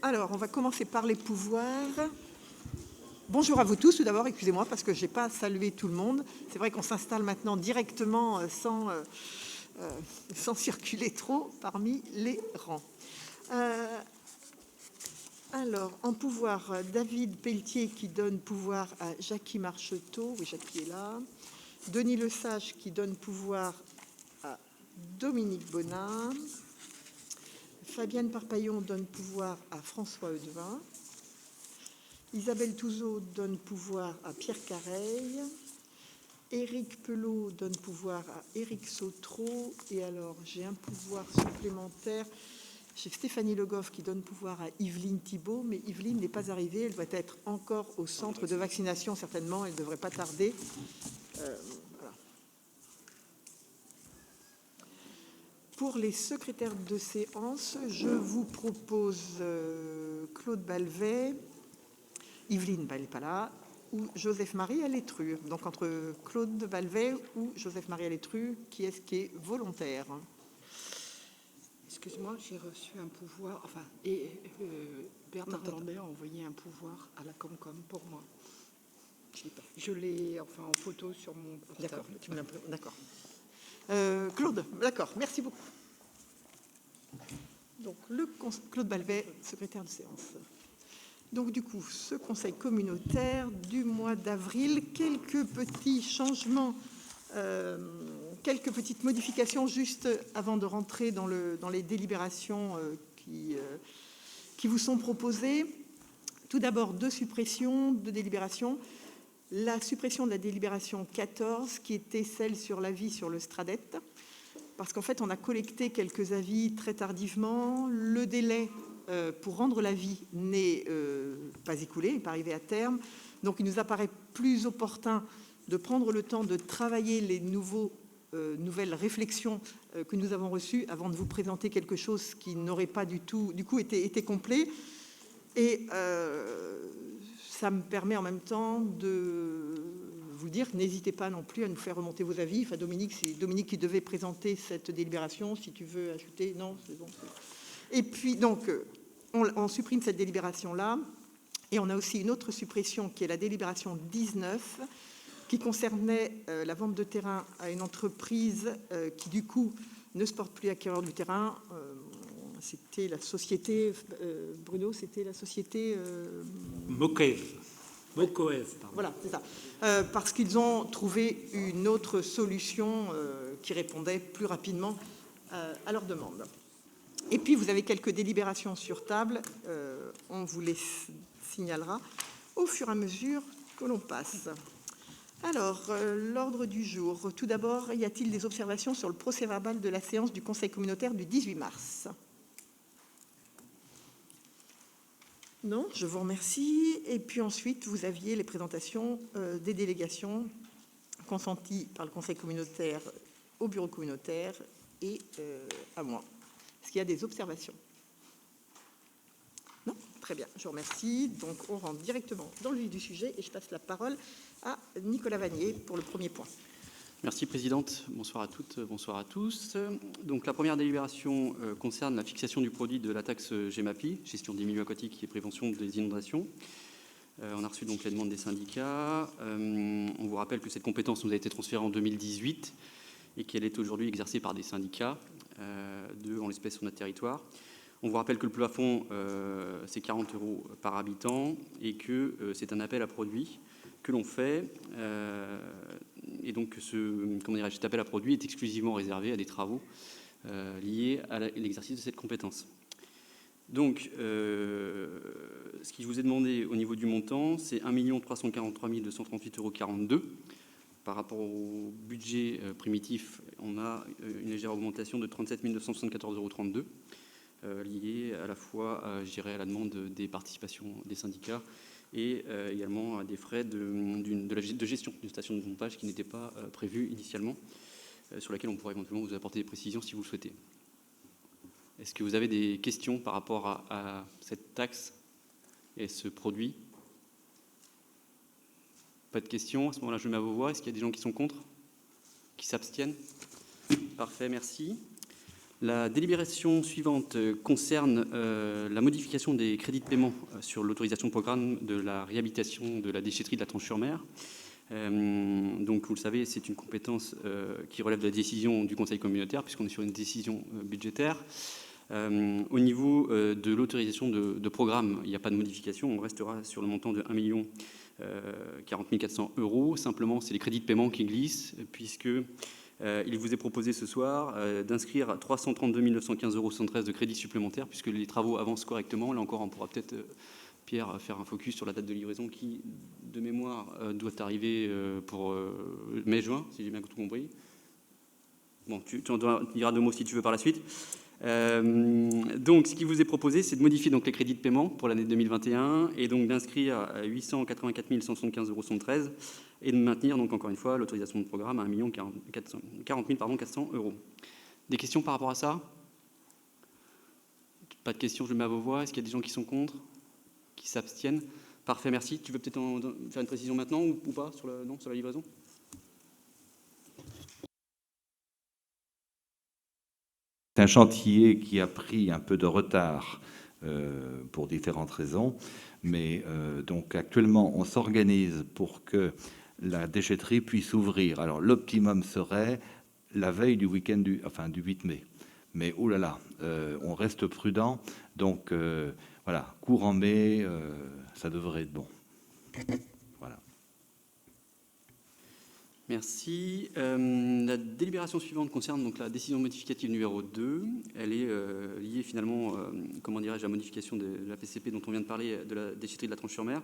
Alors, on va commencer par les pouvoirs. Bonjour à vous tous, tout d'abord, excusez-moi parce que je n'ai pas salué tout le monde. C'est vrai qu'on s'installe maintenant directement sans circuler trop parmi les rangs. Alors, en pouvoir, David Pelletier qui donne pouvoir à Jacky Marcheteau. Oui, Jacky est là. Denis Lesage qui donne pouvoir à Dominique Bonin. Fabienne Parpaillon donne pouvoir à François Eudevin. Isabelle Touzeau donne pouvoir à Pierre Careil. Éric Pelot donne pouvoir à Éric Sautreau. Et alors, j'ai un pouvoir supplémentaire chez Stéphanie Le Goff qui donne pouvoir à Yveline Thibault. Mais Yveline n'est pas arrivée. Elle doit être encore au centre de vaccination, certainement. Elle ne devrait pas tarder. Voilà. Pour les secrétaires de séance, je vous propose Claude Balvet, Yveline, elle n'est pas là, ou Joseph-Marie Alétru. Donc entre Claude Balvet ou Joseph-Marie Alétru, qui est-ce qui est volontaire? Excuse-moi, j'ai reçu un pouvoir, Bernard Landais a envoyé un pouvoir à la Comcom pour moi. Je l'ai en photo sur mon portable. D'accord. Claude, d'accord, merci beaucoup. Donc, Claude Balvet, secrétaire de séance. Donc, du coup, ce conseil communautaire du mois d'avril, quelques petits changements, quelques petites modifications juste avant de rentrer dans les délibérations qui vous sont proposées. Tout d'abord, 2 suppressions de délibérations. La suppression de la délibération 14, qui était celle sur l'avis sur le Stradet, parce qu'en fait, on a collecté quelques avis très tardivement. Le délai pour rendre l'avis n'est pas écoulé, n'est pas arrivé à terme. Donc, il nous apparaît plus opportun de prendre le temps de travailler les nouvelles réflexions que nous avons reçues avant de vous présenter quelque chose qui n'aurait pas du tout, du coup, été complet. Et ça me permet en même temps de vous dire, n'hésitez pas non plus à nous faire remonter vos avis. Enfin, Dominique, c'est Dominique qui devait présenter cette délibération. Si tu veux ajouter, non, c'est bon. Et puis, donc, on supprime cette délibération-là. Et on a aussi une autre suppression qui est la délibération 19, qui concernait la vente de terrain à une entreprise qui, du coup, ne se porte plus acquéreur du terrain. C'était la société, Bruno, c'était la société... Mocoez. Voilà, c'est ça. Parce qu'ils ont trouvé une autre solution qui répondait plus rapidement à leur demande. Et puis, vous avez quelques délibérations sur table. On vous les signalera au fur et à mesure que l'on passe. Alors, l'ordre du jour. Tout d'abord, y a-t-il des observations sur le procès-verbal de la séance du Conseil communautaire du 18 mars ? Non, je vous remercie. Et puis ensuite, vous aviez les présentations des délégations consenties par le Conseil communautaire au bureau communautaire et à moi. Est-ce qu'il y a des observations? Non? Très bien, je vous remercie. Donc, on rentre directement dans le vif du sujet et je passe la parole à Nicolas Vanier pour le premier point. Merci Présidente, bonsoir à toutes, bonsoir à tous. Donc la première délibération concerne la fixation du produit de la taxe GEMAPI, gestion des milieux aquatiques et prévention des inondations. On a reçu donc la demande des syndicats. On vous rappelle que cette compétence nous a été transférée en 2018 et qu'elle est aujourd'hui exercée par des syndicats, en l'espèce sur notre territoire. On vous rappelle que le plafond, c'est 40 € par habitant et que c'est un appel à produits que l'on fait. Et donc, cet appel à produits est exclusivement réservé à des travaux liés à l'exercice de cette compétence. Donc, ce qui vous est demandé au niveau du montant, c'est 1 343 238,42 €. Par rapport au budget primitif, on a une légère augmentation de 37 974,32 € liée à la fois, je dirais, à la demande des participations des syndicats et également à des frais de gestion d'une station de pompage qui n'était pas prévue initialement, sur laquelle on pourrait éventuellement vous apporter des précisions si vous le souhaitez. Est-ce que vous avez des questions par rapport à cette taxe et ce produit? Pas de questions. À ce moment-là, je mets à vos voix. Est-ce qu'il y a des gens qui sont contre? Qui s'abstiennent? Parfait, merci. La délibération suivante concerne la modification des crédits de paiement sur l'autorisation de programme de la réhabilitation de la déchetterie de la Tranche-sur-Mer. Donc, vous le savez, c'est une compétence qui relève de la décision du Conseil communautaire, puisqu'on est sur une décision budgétaire. Au niveau de l'autorisation de programme, il n'y a pas de modification. On restera sur le montant de 1 040 400 €. Simplement, c'est les crédits de paiement qui glissent, puisque il vous est proposé ce soir d'inscrire 332 915 € de crédits supplémentaires, puisque les travaux avancent correctement. Là encore, on pourra peut-être, Pierre, faire un focus sur la date de livraison qui, de mémoire, doit arriver pour mai-juin, si j'ai bien tout compris. Bon, tu en diras 2 mots si tu veux par la suite. Donc, ce qui vous est proposé, c'est de modifier donc les crédits de paiement pour l'année 2021 et donc d'inscrire à 884 175 € et de maintenir donc encore une fois l'autorisation de programme à 1 40 400 €. Des questions par rapport à ça? Pas de questions, je le mets à vos voix. Est-ce qu'il y a des gens qui sont contre, qui s'abstiennent? Parfait, merci. Tu veux peut-être faire une précision maintenant ou pas sur la livraison? C'est un chantier qui a pris un peu de retard pour différentes raisons, mais donc actuellement on s'organise pour que la déchetterie puisse ouvrir. Alors l'optimum serait la veille du week-end du 8 mai. Mais oh là là, on reste prudent, donc voilà, courant mai, ça devrait être bon. Voilà. Merci. La délibération suivante concerne donc la décision modificative numéro 2. Elle est liée finalement, comment dirais-je, à la modification de la PCP dont on vient de parler, de la déchetterie de la Tranche-sur-Mer.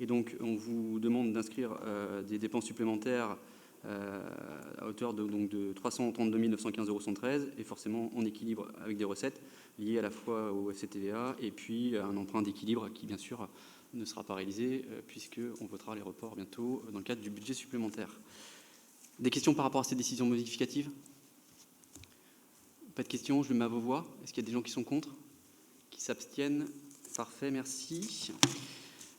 Et donc, on vous demande d'inscrire des dépenses supplémentaires à hauteur de 332 915 € et forcément en équilibre avec des recettes liées à la fois au FCTVA et puis à un emprunt d'équilibre qui, bien sûr, ne sera pas réalisé puisqu'on votera les reports bientôt dans le cadre du budget supplémentaire. Des questions par rapport à ces décisions modificatives? Pas de questions, je le mets à vos voix. Est-ce qu'il y a des gens qui sont contre, qui s'abstiennent? Parfait, merci.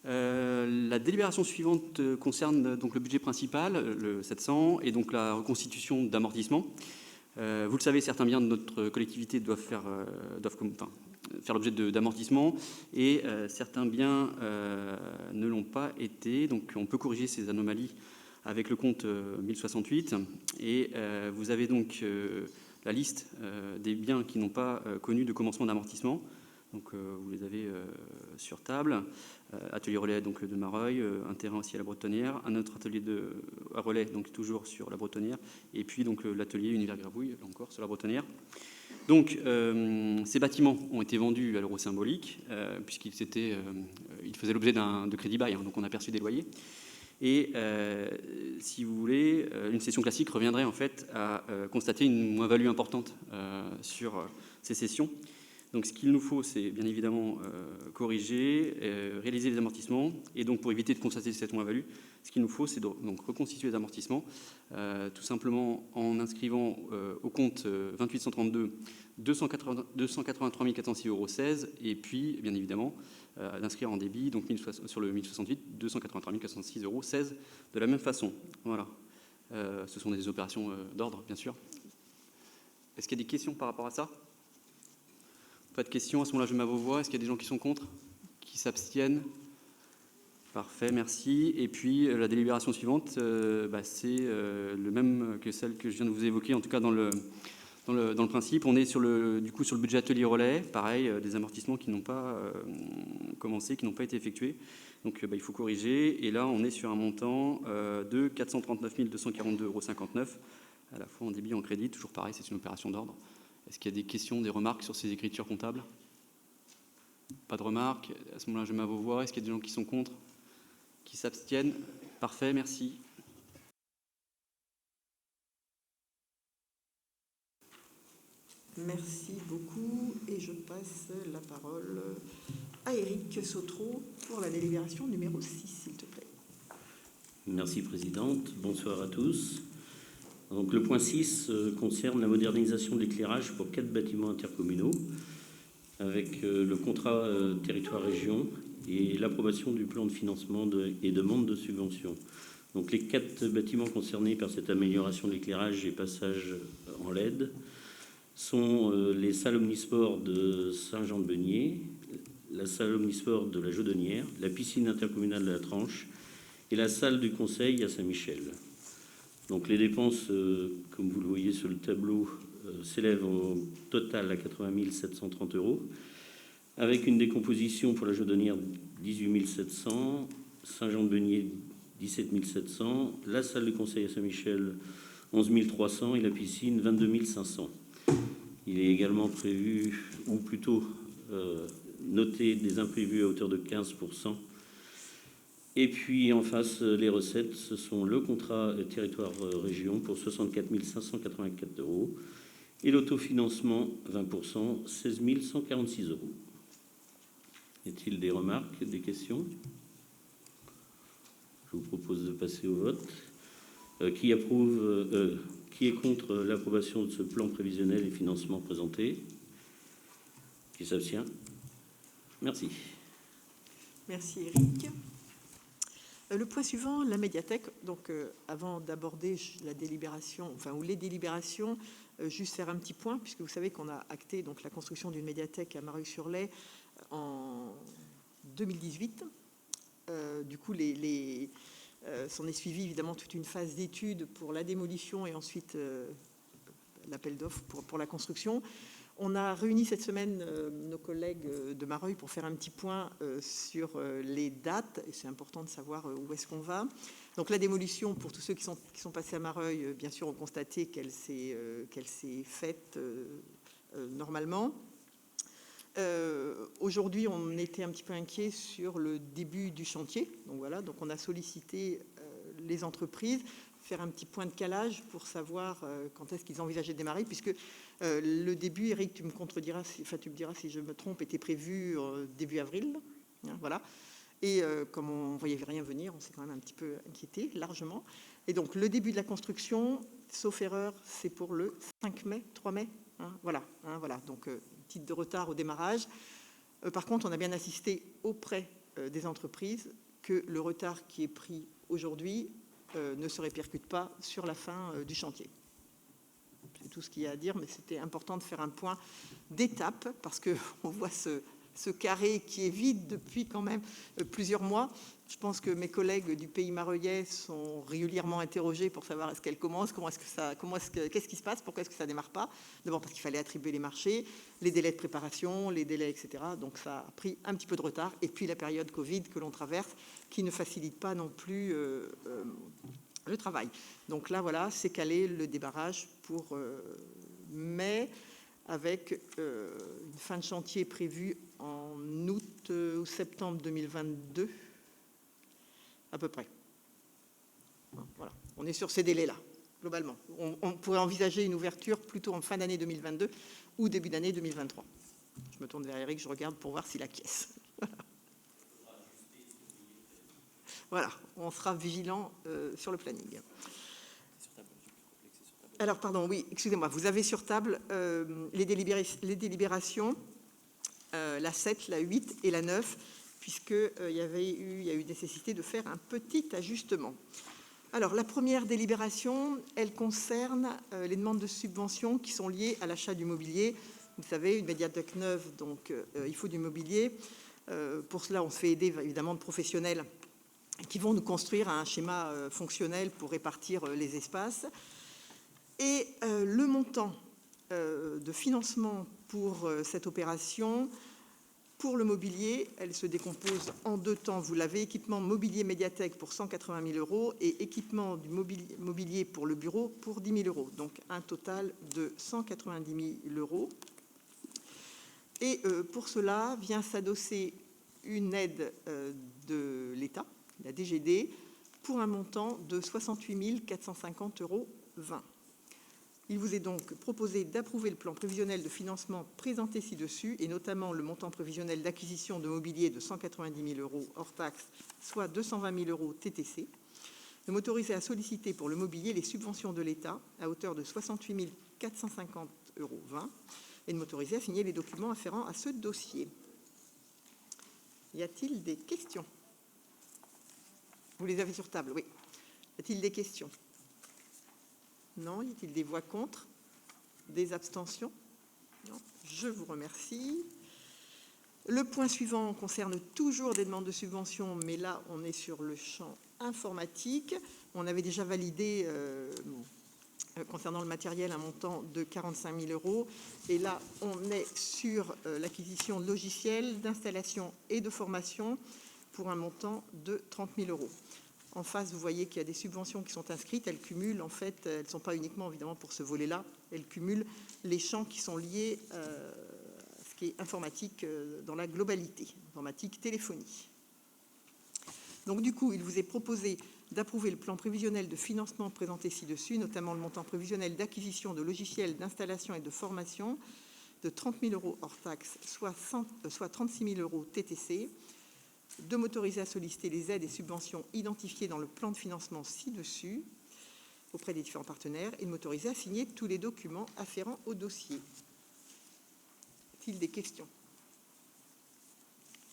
La délibération suivante concerne donc le budget principal, le 700, et donc la reconstitution d'amortissement. Vous le savez, certains biens de notre collectivité doivent faire l'objet d'amortissement, et certains biens ne l'ont pas été. Donc on peut corriger ces anomalies avec le compte 1068. Et vous avez donc la liste des biens qui n'ont pas connu de commencement d'amortissement. Donc vous les avez sur table. Atelier relais donc de Mareuil, un terrain aussi à la Bretonnière, un autre atelier à relais donc toujours sur la Bretonnière, et puis donc l'atelier Univers Grabouille encore sur la Bretonnière. Donc ces bâtiments ont été vendus à l'euro symbolique puisqu'ils faisaient l'objet de crédit bail, hein, donc on a perçu des loyers. Et si vous voulez, une cession classique reviendrait en fait à constater une moins-value importante sur ces cessions. Donc ce qu'il nous faut, c'est bien évidemment corriger, réaliser les amortissements. Et donc pour éviter de constater cette moins-value, ce qu'il nous faut, c'est donc reconstituer les amortissements, tout simplement en inscrivant au compte 2832 283 406,16 €, et puis bien évidemment d'inscrire en débit donc sur le 1068 283 406,16 € de la même façon. Voilà. Ce sont des opérations d'ordre, bien sûr. Est-ce qu'il y a des questions par rapport à ça? Pas de questions, à ce moment-là, je mets à vos voix. Est-ce qu'il y a des gens qui sont contre, qui s'abstiennent? Parfait, merci. Et puis, la délibération suivante, c'est le même que celle que je viens de vous évoquer, en tout cas dans le principe. On est sur le budget atelier relais, pareil, des amortissements qui n'ont pas commencé, qui n'ont pas été effectués. Donc, il faut corriger. Et là, on est sur un montant de 439 242,59 €, à la fois en débit et en crédit. Toujours pareil, c'est une opération d'ordre. Est-ce qu'il y a des questions, des remarques sur ces écritures comptables? Pas de remarques. À ce moment-là, je mets à vos voix. Est-ce qu'il y a des gens qui sont contre, qui s'abstiennent? Parfait, merci. Merci beaucoup. Et je passe la parole à Éric Sautreau pour la délibération numéro 6, s'il te plaît. Merci, Présidente. Bonsoir à tous. Donc, le point 6 concerne la modernisation de l'éclairage pour 4 bâtiments intercommunaux avec le contrat territoire-région et l'approbation du plan de financement et demande de subvention. Donc, les 4 bâtiments concernés par cette amélioration de l'éclairage et passage en LED sont les salles omnisports de Saint-Jean-de-Beugnier, la salle omnisport de la Jodonnière, la piscine intercommunale de la Tranche et la salle du Conseil à Saint-Michel. Donc les dépenses, comme vous le voyez sur le tableau, s'élèvent au total à 80 730 €, avec une décomposition pour la Jodonnière 18 700, Saint-Jean-de-Beugnier 17 700, la salle du Conseil à Saint-Michel 11 300 et la piscine 22 500. Il est également prévu, ou plutôt noté, des imprévus à hauteur de 15%. Et puis en face, les recettes, ce sont le contrat territoire-région pour 64 584 € et l'autofinancement 20%, 16 146 €. Y a-t-il des remarques, des questions? Je vous propose de passer au vote. Qui approuve, qui est contre l'approbation de ce plan prévisionnel et financement présenté? Qui s'abstient? Merci. Merci Eric. Le point suivant, la médiathèque. Donc, avant d'aborder la délibération, ou les délibérations, juste faire un petit point, puisque vous savez qu'on a acté donc la construction d'une médiathèque à Mareuil-sur-Lay en 2018. Du coup, s'en est suivi évidemment toute une phase d'études pour la démolition et ensuite l'appel d'offres pour la construction. On a réuni cette semaine nos collègues de Mareuil pour faire un petit point sur les dates, et c'est important de savoir où est-ce qu'on va. Donc la démolition, pour tous ceux qui sont passés à Mareuil, bien sûr, ont constaté qu'elle s'est faite normalement. Aujourd'hui, on était un petit peu inquiet sur le début du chantier. Donc voilà, donc on a sollicité les entreprises, faire un petit point de calage pour savoir quand est-ce qu'ils envisageaient de démarrer, puisque le début, Eric, tu me diras si je me trompe, était prévu début avril. Hein, voilà. Et comme on ne voyait rien venir, on s'est quand même un petit peu inquiété, largement. Et donc, le début de la construction, sauf erreur, c'est pour le 5 mai, 3 mai. Hein, voilà. Donc, titre de retard au démarrage. Par contre, on a bien insisté auprès des entreprises que le retard qui est pris aujourd'hui ne se répercute pas sur la fin du chantier. C'est tout ce qu'il y a à dire, mais c'était important de faire un point d'étape parce qu'on voit ce carré qui est vide depuis quand même plusieurs mois. Je pense que mes collègues du pays mareuillais sont régulièrement interrogés pour savoir est-ce qu'elle commence, qu'est-ce qui se passe, pourquoi est-ce que ça ne démarre pas. D'abord parce qu'il fallait attribuer les marchés, les délais de préparation, les délais, etc. Donc ça a pris un petit peu de retard. Et puis la période Covid que l'on traverse qui ne facilite pas non plus le travail. Donc là, voilà, c'est calé le démarrage pour mai, avec une fin de chantier prévue en août ou septembre 2022, à peu près. Voilà, on est sur ces délais-là, globalement. On pourrait envisager une ouverture plutôt en fin d'année 2022 ou début d'année 2023. Je me tourne vers Eric, je regarde pour voir s'il acquiesce. Voilà, on sera vigilant sur le planning. Alors, pardon, oui, excusez-moi, vous avez sur table les délibérations, la 7, la 8 et la 9, puisqu'il y a eu nécessité de faire un petit ajustement. Alors, la première délibération, elle concerne les demandes de subventions qui sont liées à l'achat du mobilier. Vous savez, une médiathèque neuve, donc il faut du mobilier. Pour cela, on se fait aider évidemment de professionnels qui vont nous construire un schéma fonctionnel pour répartir les espaces. Et le montant de financement pour cette opération, pour le mobilier, elle se décompose en deux temps. Vous l'avez, équipement mobilier médiathèque pour 180 000 € et équipement du mobilier pour le bureau pour 10 000 €. Donc un total de 190 000 €. Et pour cela, vient s'adosser une aide de l'État, la DGD, pour un montant de 68 450 € 20. Il vous est donc proposé d'approuver le plan prévisionnel de financement présenté ci-dessus, et notamment le montant prévisionnel d'acquisition de mobilier de 190 000 € hors taxe, soit 220 000 € TTC, de m'autoriser à solliciter pour le mobilier les subventions de l'État à hauteur de 68 450 € 20, et de m'autoriser à signer les documents afférents à ce dossier. Y a-t-il des questions? Vous les avez sur table, oui. Y a-t-il des questions? Non. Y a-t-il des voix contre? Des abstentions? Non, je vous remercie. Le point suivant concerne toujours des demandes de subventions, mais là, on est sur le champ informatique. On avait déjà validé, concernant le matériel, un montant de 45 000 €. Et là, on est sur l'acquisition de logiciels, d'installation et de formation pour un montant de 30 000 €. En face, vous voyez qu'il y a des subventions qui sont inscrites. Elles cumulent, en fait, elles ne sont pas uniquement, évidemment, pour ce volet-là. Elles cumulent les champs qui sont liés à ce qui est informatique dans la globalité, informatique téléphonie. Donc, du coup, il vous est proposé d'approuver le plan prévisionnel de financement présenté ci-dessus, notamment le montant prévisionnel d'acquisition de logiciels, d'installation et de formation de 30 000 € hors taxe, soit 36 000 € TTC, de m'autoriser à solliciter les aides et subventions identifiées dans le plan de financement ci-dessus auprès des différents partenaires et de m'autoriser à signer tous les documents afférents au dossier. Y a-t-il des questions?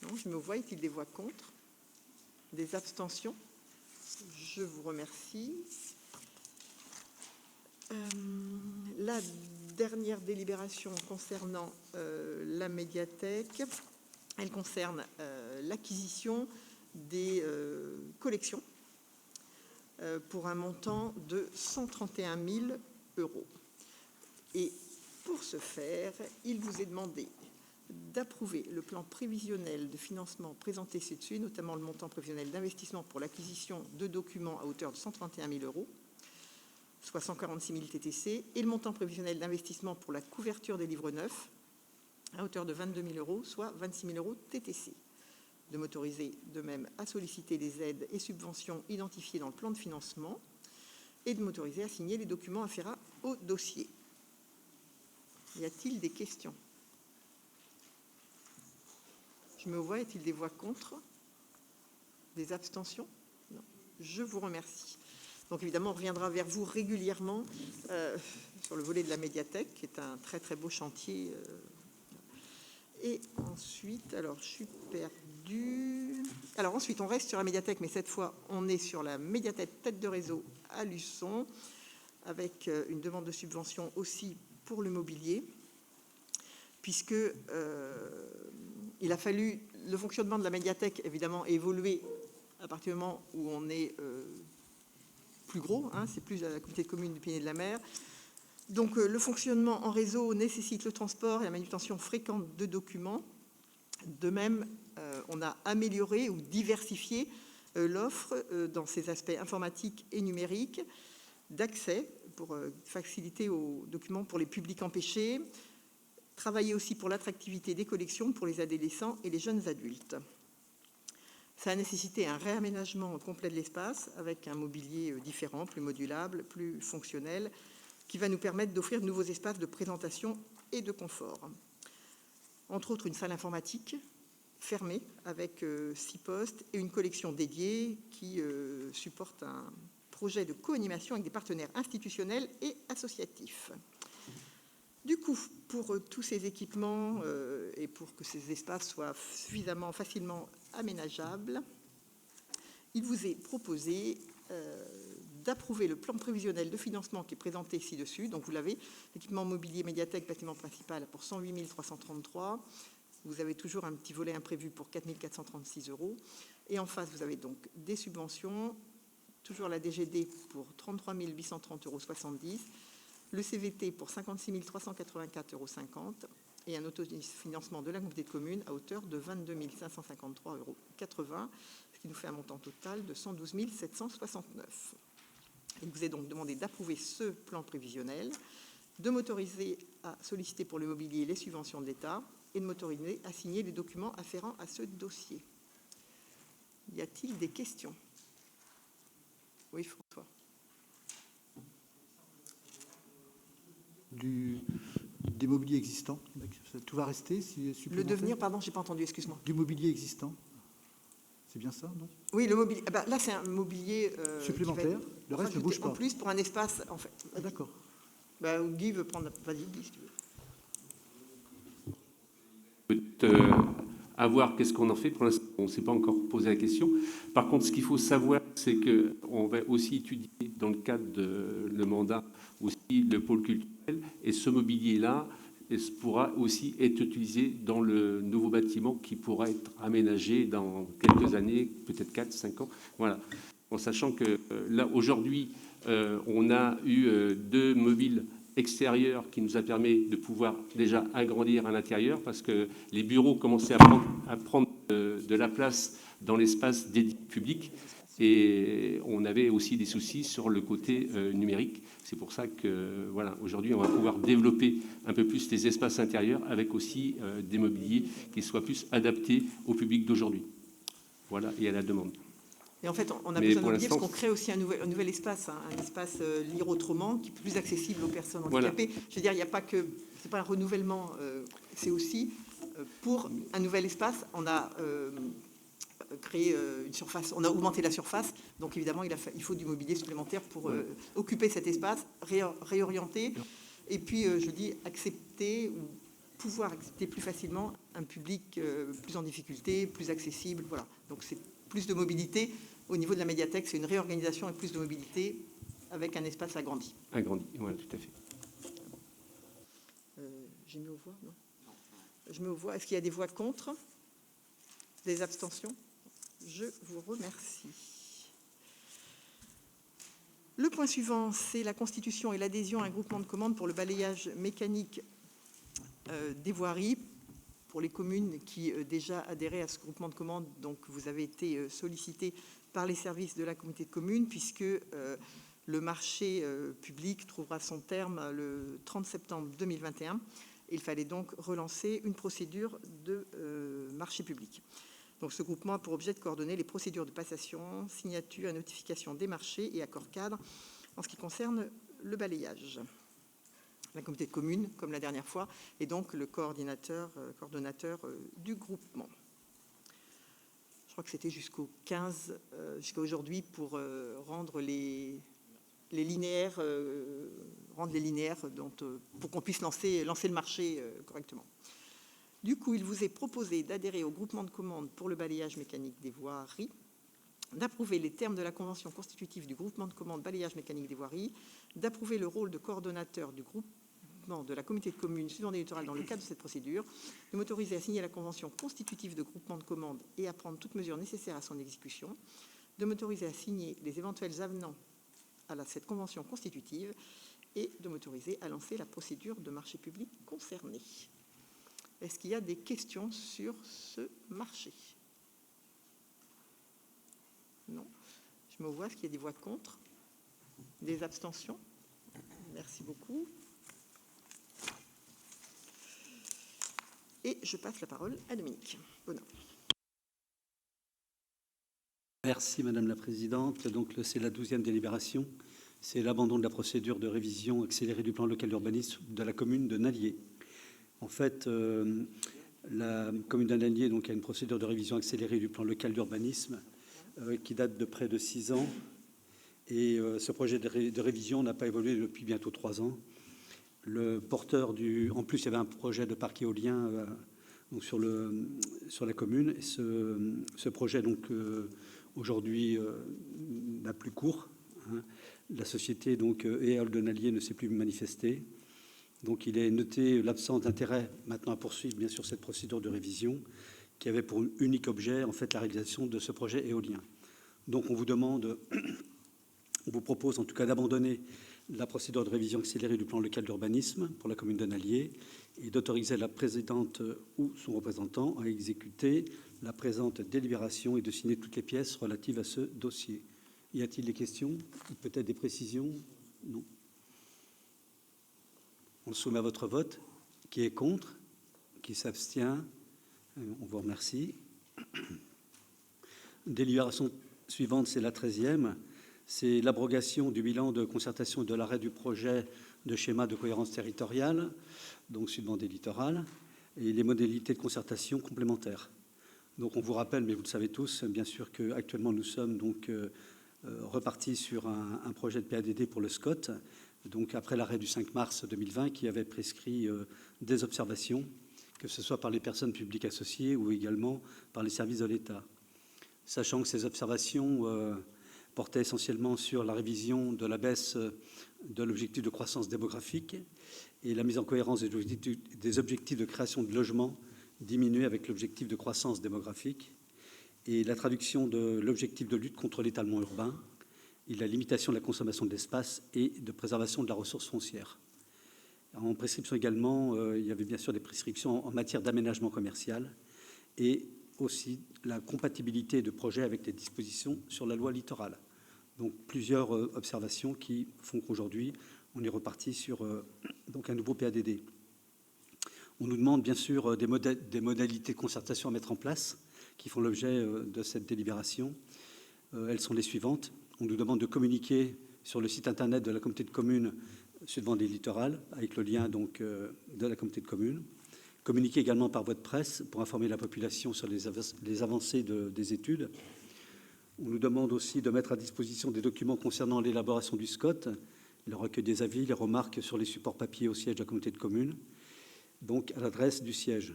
Non, je me vois. Y a-t-il des voix contre? Des abstentions? Je vous remercie. La dernière délibération concernant la médiathèque, elle concerne l'acquisition des collections pour un montant de 131 000 €. Et pour ce faire, il vous est demandé d'approuver le plan prévisionnel de financement présenté ci-dessus, notamment le montant prévisionnel d'investissement pour l'acquisition de documents à hauteur de 131 000 €, soit 146 000 TTC, et le montant prévisionnel d'investissement pour la couverture des livres neufs à hauteur de 22 000 €, soit 26 000 € TTC. De m'autoriser de même à solliciter les aides et subventions identifiées dans le plan de financement et de m'autoriser à signer les documents afférents au dossier. Y a-t-il des questions? Je me vois. Est-il des voix contre? Des abstentions? Non. Je vous remercie. Donc évidemment, on reviendra vers vous régulièrement sur le volet de la médiathèque, qui est un très très beau chantier. Et ensuite, alors je suis perdue. Alors ensuite, on reste sur la médiathèque, mais cette fois, on est sur la médiathèque tête de réseau à Luçon, avec une demande de subvention aussi pour le mobilier, puisque il a fallu, le fonctionnement de la médiathèque, évidemment, évoluer à partir du moment où on est plus gros, hein, c'est plus la communauté de communes du Pinet de la Mer. Donc, le fonctionnement en réseau nécessite le transport et la manutention fréquente de documents. De même, on a amélioré ou diversifié l'offre dans ses aspects informatiques et numériques, d'accès pour faciliter aux documents pour les publics empêchés, travailler aussi pour l'attractivité des collections pour les adolescents et les jeunes adultes. Ça a nécessité un réaménagement complet de l'espace avec un mobilier différent, plus modulable, plus fonctionnel, qui va nous permettre d'offrir de nouveaux espaces de présentation et de confort. Entre autres, une salle informatique fermée avec 6 postes et une collection dédiée qui supporte un projet de co-animation avec des partenaires institutionnels et associatifs. Du coup, pour tous ces équipements et pour que ces espaces soient suffisamment facilement aménageables, il vous est proposé d'approuver le plan prévisionnel de financement qui est présenté ci-dessus. Donc, vous l'avez, l'équipement mobilier médiathèque, bâtiment principal pour 108 333 €. Vous avez toujours un petit volet imprévu pour 4 436 €. Et en face, vous avez donc des subventions, toujours la DGD pour 33 830,70 €, le CVT pour 56 384,50 € et un autofinancement de la communauté de communes à hauteur de 22 553,80 €, ce qui nous fait un montant total de 112 769 €. Il vous est donc demandé d'approuver ce plan prévisionnel, de m'autoriser à solliciter pour le mobilier les subventions de l'État et de m'autoriser à signer les documents afférents à ce dossier. Y a-t-il des questions? Oui, François. Des mobiliers existants, tout va rester Le devenir, pardon, j'ai pas entendu, excuse-moi. Du mobilier existant, c'est bien ça, non? Oui, le mobilier. Là, c'est un mobilier supplémentaire. Le reste ne bouge pas. En plus, pour un espace, en fait. Ah, d'accord. Guy veut prendre. Vas-y, Guy, si tu veux. À voir qu'est-ce qu'on en fait. Pour l'instant, on ne s'est pas encore posé la question. Par contre, ce qu'il faut savoir, c'est qu'on va aussi étudier, dans le cadre de le mandat, aussi le pôle culturel. Et ce mobilier-là, et pourra aussi être utilisé dans le nouveau bâtiment qui pourra être aménagé dans quelques années, peut-être 4, 5 ans. Voilà. En sachant que là, aujourd'hui, on a eu 2 mobiles extérieurs qui nous a permis de pouvoir déjà agrandir à l'intérieur parce que les bureaux commençaient à prendre de la place dans l'espace dédié public et on avait aussi des soucis sur le côté numérique. C'est pour ça que voilà, aujourd'hui, on va pouvoir développer un peu plus les espaces intérieurs avec aussi des mobiliers qui soient plus adaptés au public d'aujourd'hui. Voilà, et à la demande. Et en fait, on a Mais besoin pour d'oublier parce l'instant- qu'on crée aussi un nouvel espace, hein, un espace lire autrement, qui est plus accessible aux personnes Voilà. handicapées. Je veux dire, il n'y a pas que, c'est pas un renouvellement, c'est aussi pour un nouvel espace. On a créé une surface, on a augmenté la surface, donc évidemment, il faut du mobilier supplémentaire pour occuper cet espace, réorienter, et puis, je dis, accepter ou pouvoir accepter plus facilement un public plus en difficulté, plus accessible, voilà. Donc, c'est plus de mobilité. Au niveau de la médiathèque, c'est une réorganisation et plus de mobilité avec un espace agrandi. Agrandi, voilà, tout à fait. J'ai mis aux voix, non? Je mets aux voix. Est-ce qu'il y a des voix contre? Des abstentions? Je vous remercie. Le point suivant, c'est la constitution et l'adhésion à un groupement de commandes pour le balayage mécanique des voiries. Pour les communes qui déjà adhéraient à ce groupement de commandes, donc vous avez été sollicité par les services de la communauté de communes, puisque le marché public trouvera son terme le 30 septembre 2021. Il fallait donc relancer une procédure de marché public. Donc ce groupement a pour objet de coordonner les procédures de passation, signature, notification des marchés et accords cadres en ce qui concerne le balayage. La communauté de communes, comme la dernière fois, et donc le coordonnateur du groupement. Je crois que c'était jusqu'au 15, jusqu'à aujourd'hui, pour rendre les linéaires, pour qu'on puisse lancer le marché correctement. Du coup, il vous est proposé d'adhérer au groupement de commandes pour le balayage mécanique des voiries, d'approuver les termes de la convention constitutive du groupement de commandes balayage mécanique des voiries, d'approuver le rôle de coordonnateur du groupement de la communauté de communes suivant des littorales dans le cadre de cette procédure, de m'autoriser à signer la convention constitutive de groupement de commandes et à prendre toutes mesures nécessaires à son exécution, de m'autoriser à signer les éventuels avenants à cette convention constitutive et de m'autoriser à lancer la procédure de marché public concernée. Est-ce qu'il y a des questions sur ce marché? Non. Je me vois, est-ce qu'il y a des voix contre? Des abstentions? Merci beaucoup. Et je passe la parole à Dominique Bonnat. Merci Madame la Présidente. Donc c'est la 12e délibération. C'est l'abandon de la procédure de révision accélérée du plan local d'urbanisme de la commune de Nalliers. En fait, la commune de Nalliers donc, a une procédure de révision accélérée du plan local d'urbanisme qui date de près de 6 ans. Et ce projet de révision n'a pas évolué depuis bientôt 3 ans. Le porteur en plus, il y avait un projet de parc éolien donc sur la commune. Et ce projet, donc, aujourd'hui, n'a plus cours. Hein. La société, donc, EOL de Nalliers ne s'est plus manifestée. Donc, il est noté l'absence d'intérêt maintenant à poursuivre, bien sûr, cette procédure de révision qui avait pour unique objet, en fait, la réalisation de ce projet éolien. Donc, on vous propose, en tout cas, d'abandonner la procédure de révision accélérée du plan local d'urbanisme pour la commune de Nalliers et d'autoriser la présidente ou son représentant à exécuter la présente délibération et de signer toutes les pièces relatives à ce dossier. Y a-t-il des questions? Peut-être des précisions? Non. On le soumet à votre vote. Qui est contre? Qui s'abstient? On vous remercie. Délibération suivante, c'est la 13e. C'est l'abrogation du bilan de concertation et de l'arrêt du projet de schéma de cohérence territoriale, donc suivant des littorales, et les modalités de concertation complémentaires. Donc on vous rappelle, mais vous le savez tous, bien sûr qu'actuellement nous sommes donc repartis sur un projet de PADD pour le SCOT, donc après l'arrêt du 5 mars 2020 qui avait prescrit des observations, que ce soit par les personnes publiques associées ou également par les services de l'État. Sachant que ces observations portait essentiellement sur la révision de la baisse de l'objectif de croissance démographique et la mise en cohérence des objectifs de création de logements diminués avec l'objectif de croissance démographique et la traduction de l'objectif de lutte contre l'étalement urbain et la limitation de la consommation de l'espace et de préservation de la ressource foncière. En prescription également, il y avait bien sûr des prescriptions en matière d'aménagement commercial et aussi la compatibilité de projets avec les dispositions sur la loi littorale. Donc plusieurs observations qui font qu'aujourd'hui, on est reparti sur donc un nouveau PADD. On nous demande bien sûr des modalités de concertation à mettre en place qui font l'objet de cette délibération. Elles sont les suivantes. On nous demande de communiquer sur le site internet de la communauté de communes Sud-Vendée Littoral, avec le lien donc, de la communauté de communes. Communiquer également par voie de presse pour informer la population sur les avancées des études. On nous demande aussi de mettre à disposition des documents concernant l'élaboration du SCOT, le recueil des avis, les remarques sur les supports papier au siège de la communauté de communes, donc à l'adresse du siège.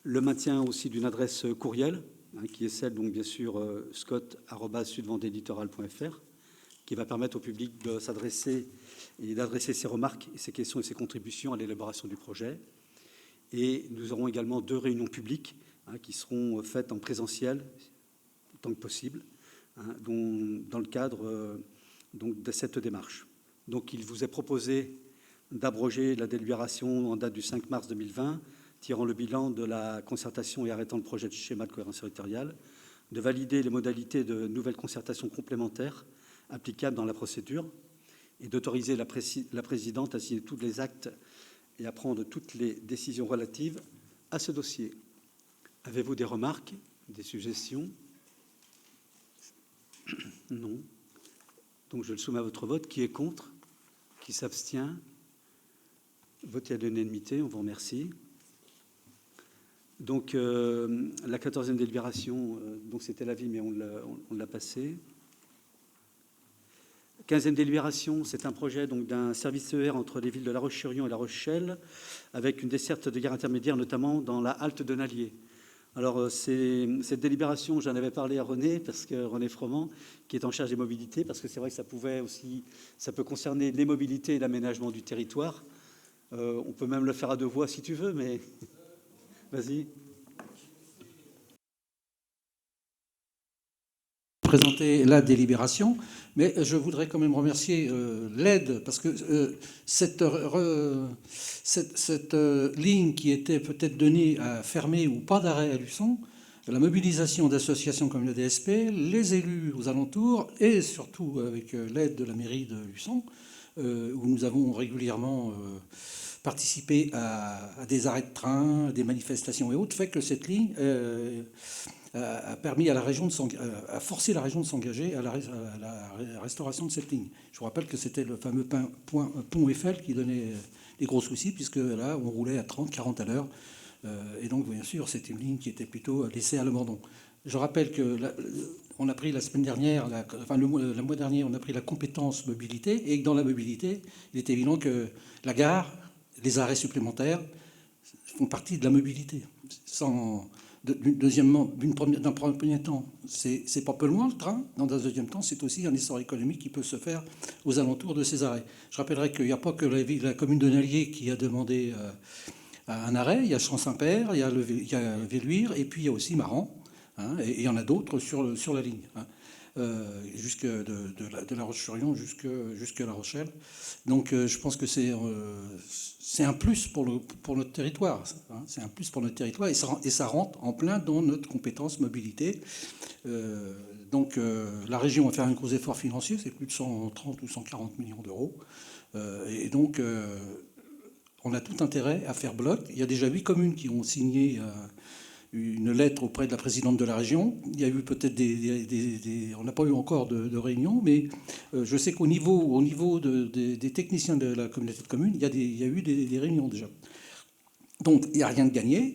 Le maintien aussi d'une adresse courriel, qui est celle, donc bien sûr, scott@sudvendelittoral.fr, qui va permettre au public de s'adresser et d'adresser ses remarques, ses questions et ses contributions à l'élaboration du projet. Et nous aurons également 2 réunions publiques qui seront faites en présentiel, autant que possible, dans le cadre donc, de cette démarche. Donc il vous est proposé d'abroger la délibération en date du 5 mars 2020, tirant le bilan de la concertation et arrêtant le projet de schéma de cohérence territoriale, de valider les modalités de nouvelles concertations complémentaires applicables dans la procédure et d'autoriser la présidente à signer tous les actes et à prendre toutes les décisions relatives à ce dossier. Avez-vous des remarques, des suggestions? Non. Donc je le soumets à votre vote. Qui est contre? Qui s'abstient? Voté à l'unanimité, on vous remercie. Donc la 14e délibération, donc c'était l'avis, mais on l'a passé. 15e délibération, c'est un projet donc d'un service CER entre les villes de La Roche-sur-Yon et La Rochelle, avec une desserte de gare intermédiaire, notamment dans la halte de Nallier. Alors, cette délibération, j'en avais parlé à René, René Froment, qui est en charge des mobilités, parce que c'est vrai que ça peut concerner les mobilités et l'aménagement du territoire. On peut même le faire à 2 voix si tu veux, mais vas-y. Présenter la délibération, mais je voudrais quand même remercier l'aide, parce que cette ligne qui était peut-être donnée à fermer ou pas d'arrêt à Luçon, la mobilisation d'associations comme le DSP, les élus aux alentours, et surtout avec l'aide de la mairie de Luçon, où nous avons régulièrement participé à des arrêts de train, des manifestations et autres, fait que cette ligne a permis à la région à forcer la région de s'engager à la restauration de cette ligne. Je vous rappelle que c'était le fameux pont Eiffel qui donnait des gros soucis, puisque là, on roulait à 30, 40 à l'heure. Et donc, bien sûr, c'était une ligne qui était plutôt laissée à l'abandon. Je rappelle que on a pris la semaine dernière, le mois dernier, on a pris la compétence mobilité, et que dans la mobilité, il est évident que la gare, les arrêts supplémentaires font partie de la mobilité. Deuxièmement, d'un premier temps, c'est pas peu loin le train. Dans un deuxième temps, c'est aussi un essor économique qui peut se faire aux alentours de ces arrêts. Je rappellerai qu'il n'y a pas que la commune de Nallier qui a demandé un arrêt. Il y a Champ-Saint-Père, il y a Velluire, et puis il y a aussi Maran. Et il y en a d'autres sur la ligne, jusque de La Roche-sur-Yon jusqu'à La Rochelle. Donc je pense que c'est un plus pour notre territoire. C'est un plus pour notre territoire, et ça rentre en plein dans notre compétence mobilité. Donc la région va faire un gros effort financier, c'est plus de 130 ou 140 millions d'euros. Et donc on a tout intérêt à faire bloc. Il y a déjà 8 communes qui ont signé une lettre auprès de la présidente de la région. Il y a eu peut-être on n'a pas eu encore de réunion, mais je sais qu'au niveau des techniciens de la communauté de communes, il y a eu des réunions déjà. Donc il n'y a rien de gagné,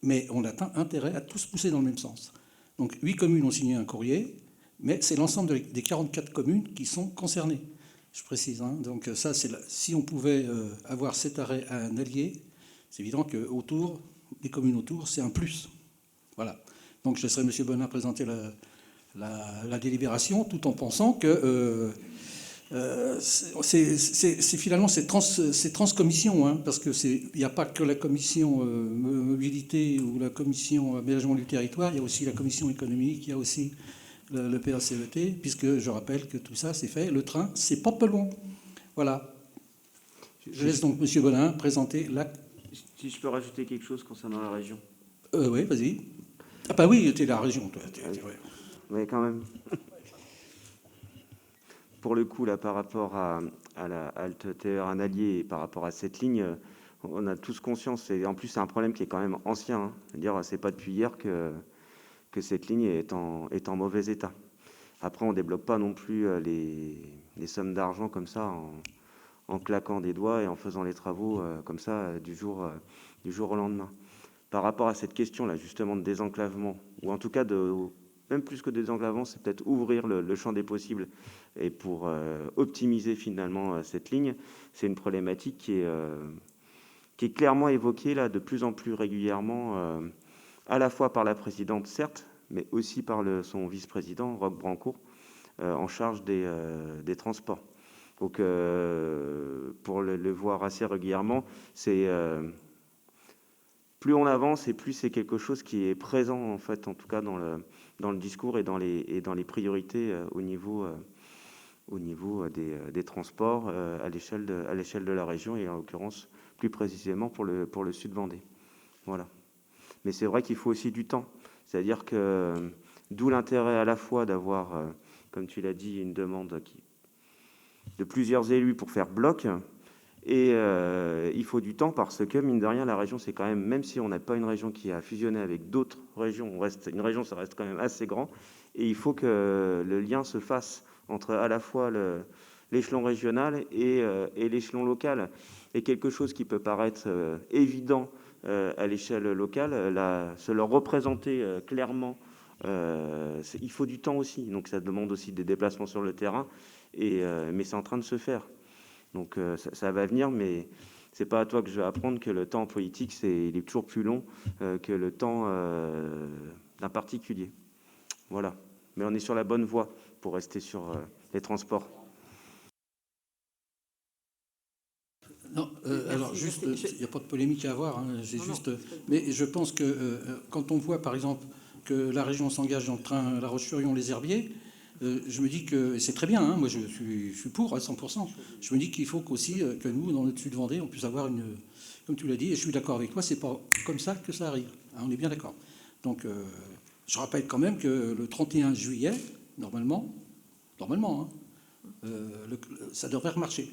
mais on a intérêt à tous pousser dans le même sens. Donc 8 communes ont signé un courrier, mais c'est l'ensemble des 44 communes qui sont concernées, je précise. Donc ça, si on pouvait avoir cet arrêt à un allié, c'est évident que les communes autour, c'est un plus. Voilà. Donc je laisserai M. Bonnat présenter la délibération, tout en pensant que c'est finalement ces transcommissions, hein, parce qu'il n'y a pas que la commission mobilité ou la commission aménagement du territoire, il y a aussi la commission économique, il y a aussi le PACET, puisque je rappelle que tout ça c'est fait. Le train, c'est pas peu loin. Voilà. Je laisse donc M. Bonin présenter l'acte. Si je peux rajouter quelque chose concernant la région. Oui, vas-y. Ah bah oui, t'es la région, toi. Ouais. Oui, quand même. Pour le coup, là, par rapport à la halte TER en Allier et par rapport à cette ligne, on a tous conscience. Et en plus, c'est un problème qui est quand même ancien. Hein. C'est-à-dire, c'est pas depuis hier que cette ligne est en mauvais état. Après, on ne débloque pas non plus les sommes d'argent comme ça en claquant des doigts et en faisant les travaux comme ça du jour au lendemain. Par rapport à cette question-là, justement, de désenclavement, ou en tout cas, même plus que désenclavement, c'est peut-être ouvrir le champ des possibles et pour optimiser finalement cette ligne, c'est une problématique qui est clairement évoquée là, de plus en plus régulièrement, à la fois par la présidente, certes, mais aussi par son vice-président, Roch Brancourt, en charge des transports. Donc, pour le voir assez régulièrement, c'est plus on avance et plus c'est quelque chose qui est présent, en fait, en tout cas dans le discours et dans les priorités au niveau des transports à l'échelle de la région et en l'occurrence plus précisément pour le sud Vendée. Voilà. Mais c'est vrai qu'il faut aussi du temps. C'est-à-dire que d'où l'intérêt à la fois d'avoir, comme tu l'as dit, une demande de plusieurs élus pour faire bloc. Et il faut du temps parce que, mine de rien, la région, c'est quand même si on n'a pas une région qui a fusionné avec d'autres régions, une région, ça reste quand même assez grand. Et il faut que le lien se fasse entre à la fois l'échelon régional et l'échelon local. Et quelque chose qui peut paraître évident à l'échelle locale, se le représenter clairement, il faut du temps aussi. Donc ça demande aussi des déplacements sur le terrain, mais c'est en train de se faire. Donc ça va venir, mais c'est pas à toi que je vais apprendre que le temps en politique, il est toujours plus long que le temps d'un particulier. Voilà. Mais on est sur la bonne voie pour rester sur les transports. Non, alors juste, il n'y a pas de polémique à avoir. Hein, mais je pense que quand on voit, par exemple, que la région s'engage dans le train La Roche-sur-Yon-les Herbiers, je me dis que c'est très bien, hein, moi je suis pour à 100%. Je me dis qu'il faut qu'aussi que nous, dans le sud Vendée, on puisse avoir comme tu l'as dit, et je suis d'accord avec toi, c'est pas comme ça que ça arrive. Hein, on est bien d'accord. Donc, je rappelle quand même que le 31 juillet, normalement, hein, ça devrait remarcher.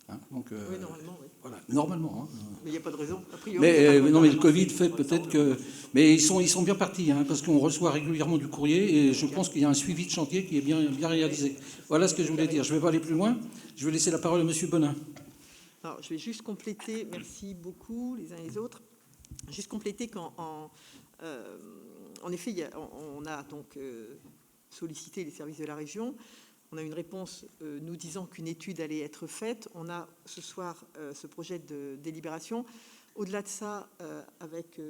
Hein, donc, oui, normalement, oui. Voilà, normalement. Hein. Mais il n'y a pas de raison. A priori, mais le Covid fait peut-être que... Mais ils sont bien partis, hein, parce qu'on reçoit régulièrement du courrier, et je pense qu'il y a un suivi de chantier qui est bien réalisé. Voilà ce que je voulais dire. Je ne vais pas aller plus loin. Je vais laisser la parole à M. Bonin. Alors, je vais juste compléter, merci beaucoup les uns et les autres, juste compléter qu'en effet, on a donc sollicité les services de la région. On a une réponse nous disant qu'une étude allait être faite. On a ce soir ce projet de délibération. Au-delà de ça, avec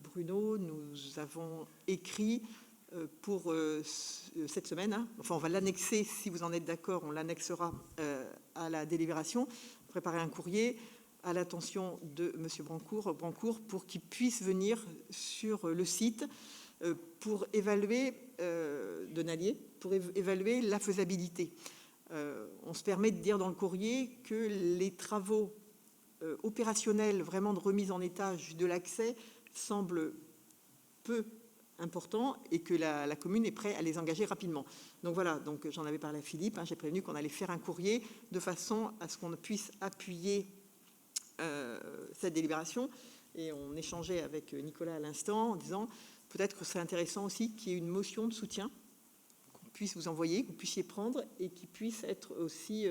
Bruno, nous avons écrit pour cette semaine. Hein. Enfin, on va l'annexer, si vous en êtes d'accord, on l'annexera à la délibération. Préparer un courrier à l'attention de M. Brancourt pour qu'il puisse venir sur le site pour évaluer de Nallier, pour évaluer la faisabilité. On se permet de dire dans le courrier que les travaux opérationnels, vraiment de remise en état de l'accès, semblent peu importants et que la commune est prête à les engager rapidement. Donc voilà, donc j'en avais parlé à Philippe, hein, j'ai prévenu qu'on allait faire un courrier de façon à ce qu'on puisse appuyer cette délibération. Et on échangeait avec Nicolas à l'instant en disant peut-être que c'est intéressant aussi qu'il y ait une motion de soutien qu'on puisse vous envoyer, que vous puissiez prendre et qui puisse être aussi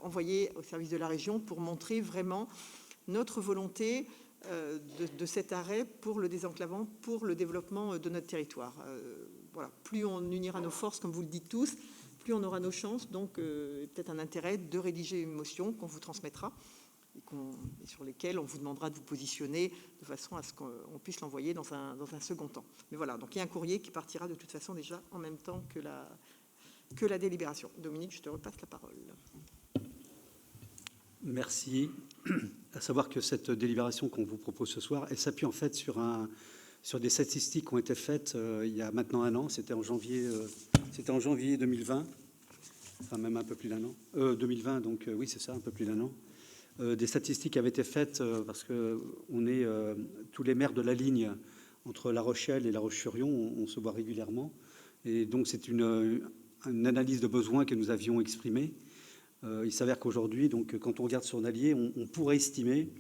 envoyée au service de la région pour montrer vraiment notre volonté de cet arrêt pour le désenclavement, pour le développement de notre territoire. Voilà. Plus on unira nos forces, comme vous le dites tous, plus on aura nos chances. Donc, peut-être un intérêt de rédiger une motion qu'on vous transmettra et sur lesquels on vous demandera de vous positionner de façon à ce qu'on puisse l'envoyer dans un second temps. Mais voilà, donc il y a un courrier qui partira de toute façon déjà en même temps que la délibération. Dominique, je te repasse la parole. Merci. À savoir que cette délibération qu'on vous propose ce soir, elle s'appuie en fait sur des statistiques qui ont été faites il y a maintenant un an. C'était en janvier 2020, enfin même un peu plus d'un an. 2020, donc oui, c'est ça, un peu plus d'un an. Des statistiques avaient été faites parce que on est tous les maires de la ligne entre La Rochelle et La Roche-sur-Yon, on se voit régulièrement. Et donc c'est une analyse de besoins que nous avions exprimée. Il s'avère qu'aujourd'hui, donc, quand on regarde sur Nallier, on pourrait estimer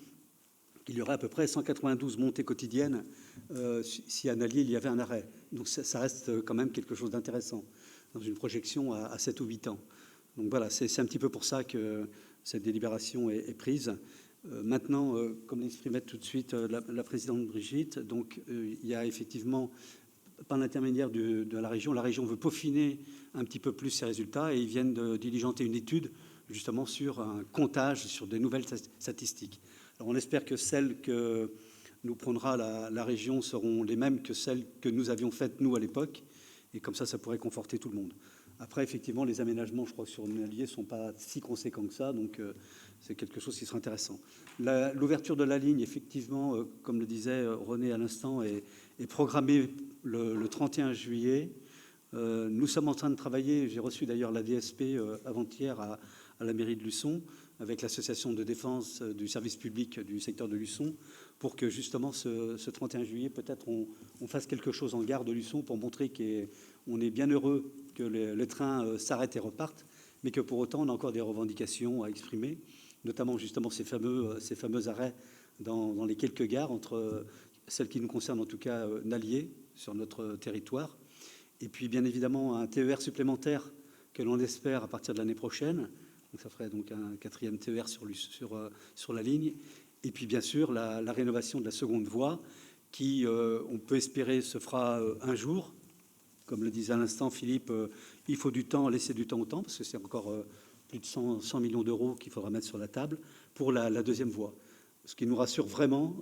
qu'il y aurait à peu près 192 montées quotidiennes si à Nallier il y avait un arrêt. Donc ça reste quand même quelque chose d'intéressant dans une projection à 7 ou 8 ans. Donc voilà, c'est un petit peu pour ça que cette délibération est prise. Maintenant, comme l'exprimait tout de suite la présidente Brigitte, donc il y a effectivement, par l'intermédiaire de la région veut peaufiner un petit peu plus ses résultats et ils viennent de diligenter une étude justement sur un comptage, sur de nouvelles statistiques. Alors on espère que celles que nous prendra la région seront les mêmes que celles que nous avions faites, nous, à l'époque, et comme ça pourrait conforter tout le monde. Après, effectivement, les aménagements, je crois, sur Nallier ne sont pas si conséquents que ça, donc c'est quelque chose qui sera intéressant. L'ouverture de la ligne, effectivement, comme le disait René à l'instant, est programmée le 31 juillet. Nous sommes en train de travailler, j'ai reçu d'ailleurs la DSP avant-hier à la mairie de Luçon, avec l'association de défense du service public du secteur de Luçon, pour que justement ce 31 juillet, peut-être on fasse quelque chose en gare de Luçon pour montrer qu'on est bien heureux que le train s'arrête et reparte, mais que pour autant on a encore des revendications à exprimer, notamment justement ces fameux arrêts dans les quelques gares, entre celles qui nous concernent en tout cas Nallier, sur notre territoire, et puis bien évidemment un TER supplémentaire que l'on espère à partir de l'année prochaine. Donc ça ferait donc un 4e TER sur la ligne. Et puis bien sûr la rénovation de la seconde voie qui, on peut espérer, se fera un jour. Comme le disait à l'instant Philippe, il faut du temps, laisser du temps au temps, parce que c'est encore plus de 100 millions d'euros qu'il faudra mettre sur la table pour la deuxième voie. Ce qui nous rassure vraiment,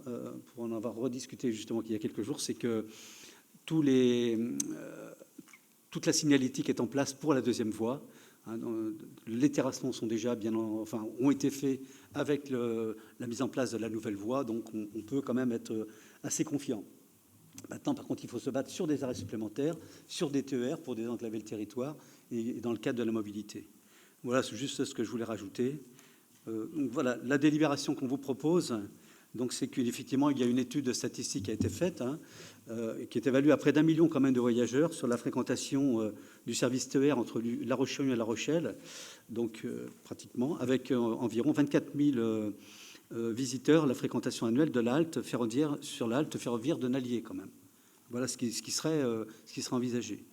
pour en avoir rediscuté justement il y a quelques jours, c'est que toute la signalétique est en place pour la deuxième voie. Les terrassements sont déjà ont été faits avec la mise en place de la nouvelle voie, donc on peut quand même être assez confiant. Maintenant, par contre, il faut se battre sur des arrêts supplémentaires, sur des TER pour désenclaver le territoire et dans le cadre de la mobilité. Voilà, c'est juste ce que je voulais rajouter. Donc voilà, la délibération qu'on vous propose, donc c'est qu'effectivement, il y a une étude statistique qui a été faite, qui est évaluée à près d'1 million quand même de voyageurs sur la fréquentation du service TER entre La Roche-sur-Yon et La Rochelle, donc pratiquement, avec environ 24 000 visiteurs, la fréquentation annuelle de la halte ferroviaire sur la halte ferroviaire de Nallier quand même. Voilà ce qui serait envisagé.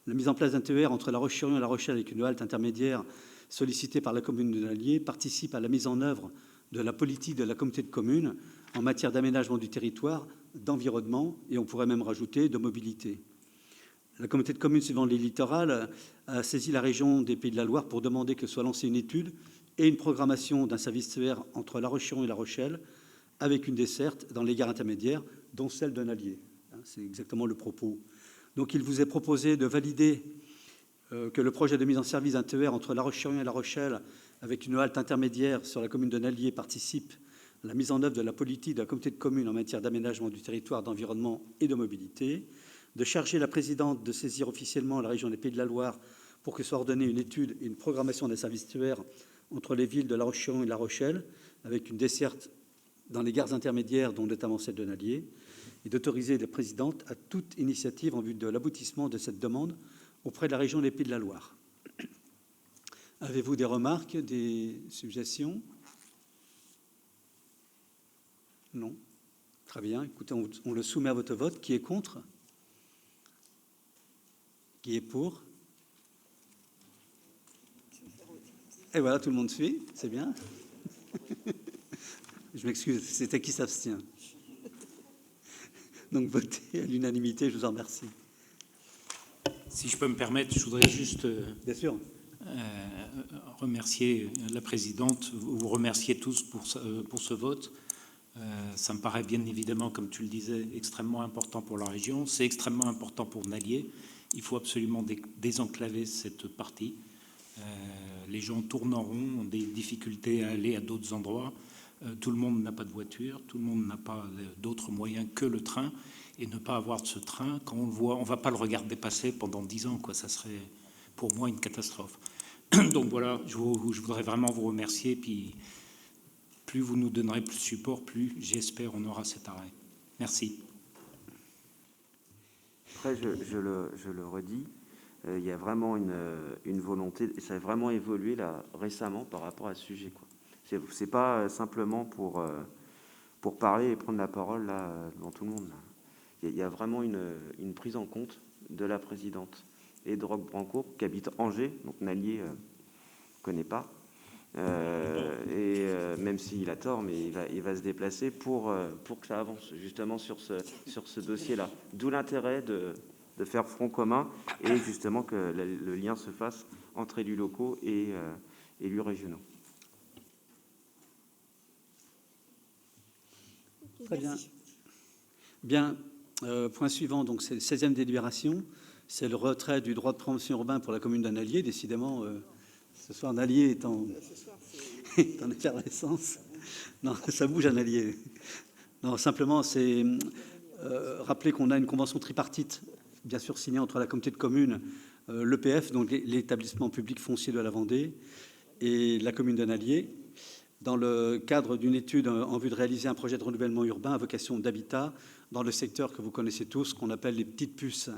La mise en place d'un TER entre La Roche-sur-Yon et La Rochelle avec une halte intermédiaire sollicitée par la commune de Nallier participe à la mise en œuvre de la politique de la communauté de communes en matière d'aménagement du territoire, d'environnement et on pourrait même rajouter de mobilité. La communauté de communes suivant les littorales a saisi la région des Pays de la Loire pour demander que soit lancée une étude et une programmation d'un service TER entre La Roche-sur-Yon et La Rochelle avec une desserte dans les gares intermédiaires, dont celle de Nallier. C'est exactement le propos. Donc il vous est proposé de valider que le projet de mise en service d'un TER entre La Roche-sur-Yon et La Rochelle avec une halte intermédiaire sur la commune de Nallier participe à la mise en œuvre de la politique de la communauté de communes en matière d'aménagement du territoire, d'environnement et de mobilité, de charger la présidente de saisir officiellement la région des Pays de la Loire pour que soit ordonnée une étude et une programmation des services TER entre les villes de La Roche-sur-Yon et La Rochelle, avec une desserte dans les gares intermédiaires, dont notamment celle de Nallier, et d'autoriser la présidente à toute initiative en vue de l'aboutissement de cette demande auprès de la région des Pays de la Loire. Avez-vous des remarques, des suggestions? Non? Très bien. Écoutez, on le soumet à votre vote. Qui est contre? Qui est pour? Et voilà, tout le monde suit. C'est bien. Je m'excuse, c'était qui s'abstient. Donc, votez à l'unanimité, je vous en remercie. Si je peux me permettre, je voudrais juste bien sûr. remercier la présidente, vous remercier tous pour ce vote. Ça me paraît bien évidemment, comme tu le disais, extrêmement important pour la région. C'est extrêmement important pour Nallier. Il faut absolument désenclaver cette partie. Les gens tournent en rond, ont des difficultés à aller à d'autres endroits. Tout le monde n'a pas de voiture, tout le monde n'a pas d'autres moyens que le train. Et ne pas avoir ce train, quand on le voit, on ne va pas le regarder passer pendant 10 ans, quoi. Ça serait pour moi une catastrophe. Donc voilà, je voudrais vraiment vous remercier. Puis plus vous nous donnerez plus de support, plus j'espère on aura cet arrêt. Merci. Après, je le redis, il y a vraiment une volonté, et ça a vraiment évolué là récemment par rapport à ce sujet, quoi. C'est pas simplement pour parler et prendre la parole là devant tout le monde. Là. Il y a vraiment une prise en compte de la présidente et de Roch Brancourt, qui habite Angers, donc Nallier ne connaît pas. Même s'il a tort, mais il va se déplacer pour que ça avance justement sur ce dossier-là. D'où l'intérêt de faire front commun et justement que le lien se fasse entre élus locaux et élus régionaux. Très bien. Bien. Point suivant, donc c'est la 16e délibération. C'est le retrait du droit de préemption urbain pour la commune de Nallier. Décidément, ce soir, Nallier est en effervescence. Non, ça bouge à Nallier. Non, simplement, c'est rappeler qu'on a une convention tripartite, bien sûr signée entre la communauté de communes, l'EPF, donc l'établissement public foncier de la Vendée, et la commune de Nallier, dans le cadre d'une étude en vue de réaliser un projet de renouvellement urbain à vocation d'habitat dans le secteur que vous connaissez tous, qu'on appelle les petites puces.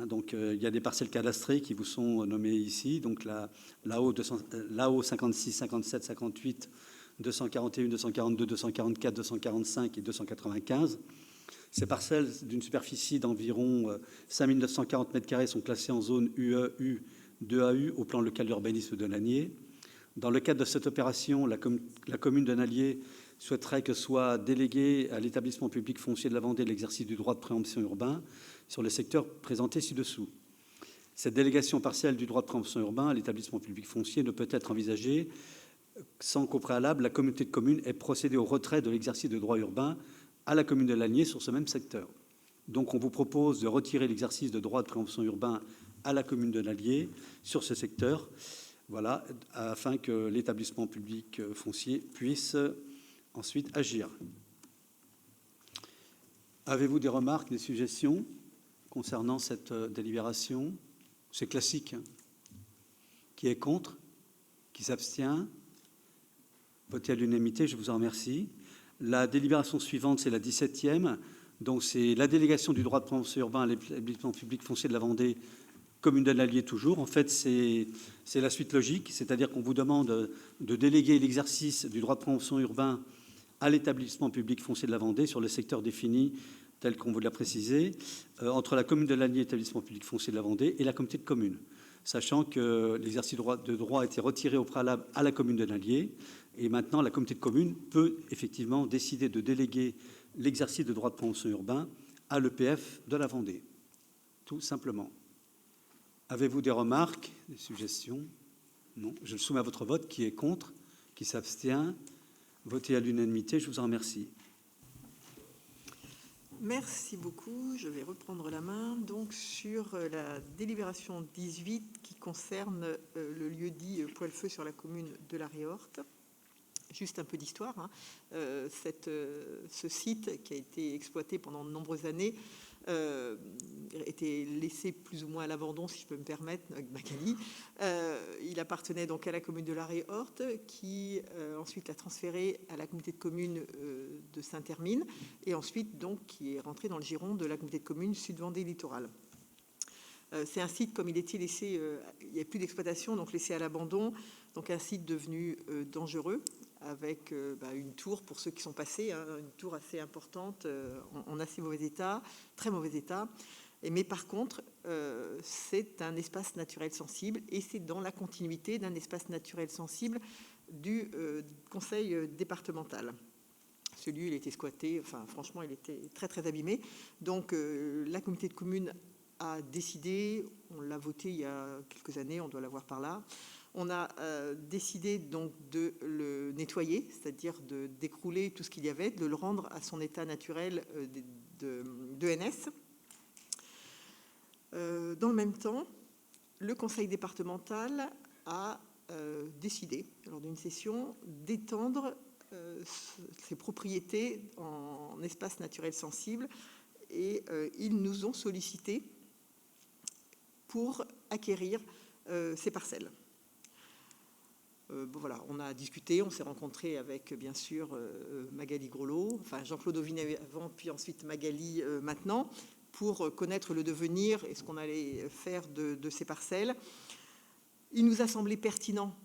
Donc, il y a des parcelles cadastrées qui vous sont nommées ici. Donc, l'AO 56, 57, 58, 241, 242, 244, 245 et 295. Ces parcelles d'une superficie d'environ 5 940 m² sont classées en zone UE, 2AU au plan local d'urbanisme de Nallier. Dans le cadre de cette opération, la commune de Nallier souhaiterait que soit délégué à l'établissement public foncier de la Vendée l'exercice du droit de préemption urbain sur le secteur présenté ci-dessous. Cette délégation partielle du droit de préemption urbain à l'établissement public foncier ne peut être envisagée sans qu'au préalable, la communauté de communes ait procédé au retrait de l'exercice de droit urbain à la commune de Nallier sur ce même secteur. Donc, on vous propose de retirer l'exercice de droit de préemption urbain à la commune de Nallier sur ce secteur, voilà, afin que l'établissement public foncier puisse ensuite agir. Avez-vous des remarques, des suggestions concernant cette délibération? C'est classique. Qui est contre? Qui s'abstient? Voté à l'unanimité, je vous en remercie. La délibération suivante, c'est la 17e. Donc, c'est la délégation du droit de préemption urbain à l'établissement public foncier de la Vendée, commune de Nallier toujours. En fait, c'est la suite logique, c'est-à-dire qu'on vous demande de déléguer l'exercice du droit de préemption urbain à l'établissement public foncier de la Vendée sur le secteur défini tel qu'on vous l'a précisé, entre la commune de Nallier, établissement public foncier de la Vendée, et la communauté de communes, sachant que l'exercice de droit a été retiré au préalable à la commune de Nallier, et maintenant la communauté de communes peut effectivement décider de déléguer l'exercice de droit de préemption urbain à l'EPF de la Vendée, tout simplement. Avez-vous des remarques, des suggestions? Non. Je le soumets à votre vote. Qui est contre? Qui s'abstient? Voté à l'unanimité, je vous en remercie. Merci beaucoup. Je vais reprendre la main donc sur la délibération 18 qui concerne le lieu-dit Poilfeu sur la commune de la Réorte. Juste un peu d'histoire. Ce site qui a été exploité pendant de nombreuses années était laissé plus ou moins à l'abandon, si je peux me permettre, avec Magali. Il appartenait donc à la commune de la Réorte, qui ensuite l'a transféré à la communauté de communes de Saint-Hermine, et ensuite donc qui est rentré dans le giron de la communauté de communes Sud-Vendée Littoral. C'est un site, comme il était laissé, il n'y a plus d'exploitation, donc laissé à l'abandon, donc un site devenu dangereux, avec une tour, pour ceux qui sont passés, une tour assez importante, en assez mauvais état, très mauvais état. Mais par contre, c'est un espace naturel sensible, et c'est dans la continuité d'un espace naturel sensible du conseil départemental. Ce lieu, il était squatté, enfin franchement, il était très très abîmé. Donc la communauté de communes a décidé, on l'a voté il y a quelques années, on doit l'avoir par là, on a décidé donc de le nettoyer, c'est-à-dire de d'écrouler tout ce qu'il y avait, de le rendre à son état naturel d'ENS. Dans le même temps, le conseil départemental a décidé, lors d'une session, d'étendre ses propriétés en espace naturel sensible, et ils nous ont sollicité pour acquérir ces parcelles. Bon, voilà, on a discuté, on s'est rencontré avec, bien sûr, Magali Grelot, enfin Jean-Claude Auvinet avant, puis ensuite Magali maintenant, pour connaître le devenir et ce qu'on allait faire de ces parcelles. Il nous a semblé pertinent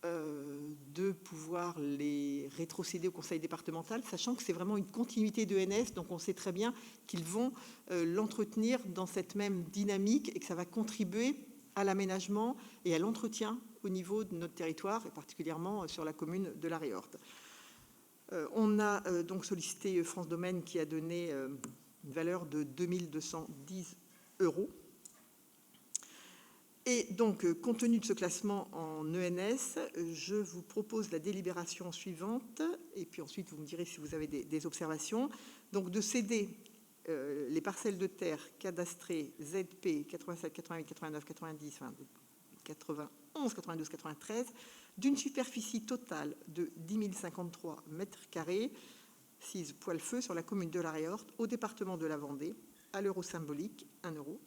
de pouvoir les rétrocéder au conseil départemental, sachant que c'est vraiment une continuité de NS, donc on sait très bien qu'ils vont l'entretenir dans cette même dynamique et que ça va contribuer à l'aménagement et à l'entretien au niveau de notre territoire, et particulièrement sur la commune de La Réorte. On a donc sollicité France Domaine qui a donné une valeur de 2210 €. Et donc, compte tenu de ce classement en ENS, je vous propose la délibération suivante, et puis ensuite vous me direz si vous avez des observations. Donc, de céder les parcelles de terre cadastrées ZP 87, 88, 89, 90, enfin 91, 92, 93, d'une superficie totale de 10 053 m², 6 poil-feu sur la commune de La Réorte, au département de la Vendée, à l'euro symbolique, 1 €,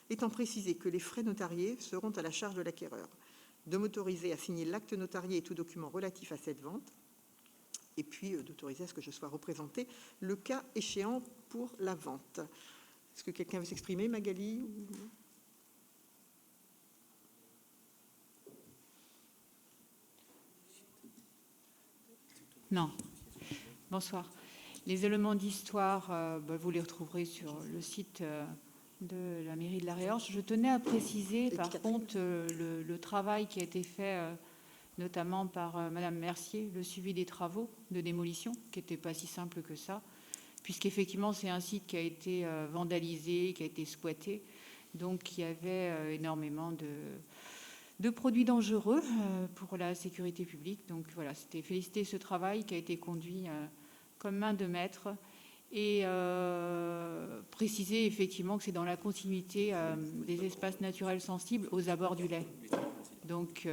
étant précisé que les frais notariés seront à la charge de l'acquéreur, de m'autoriser à signer l'acte notarié et tout document relatif à cette vente, et puis d'autoriser à ce que je sois représentée le cas échéant pour la vente. Est-ce que quelqu'un veut s'exprimer, Magali ou... Non. Bonsoir. Les éléments d'histoire, vous les retrouverez sur le site de la mairie de La Réorte. Je tenais à préciser, par contre, le travail qui a été fait, notamment par Madame Mercier, le suivi des travaux de démolition, qui n'était pas si simple que ça, puisqu'effectivement, c'est un site qui a été vandalisé, qui a été squatté, donc il y avait énormément de produits dangereux pour la sécurité publique. Donc voilà, c'était féliciter ce travail qui a été conduit comme main de maître, et préciser effectivement que c'est dans la continuité des espaces naturels sensibles aux abords du Lay. Donc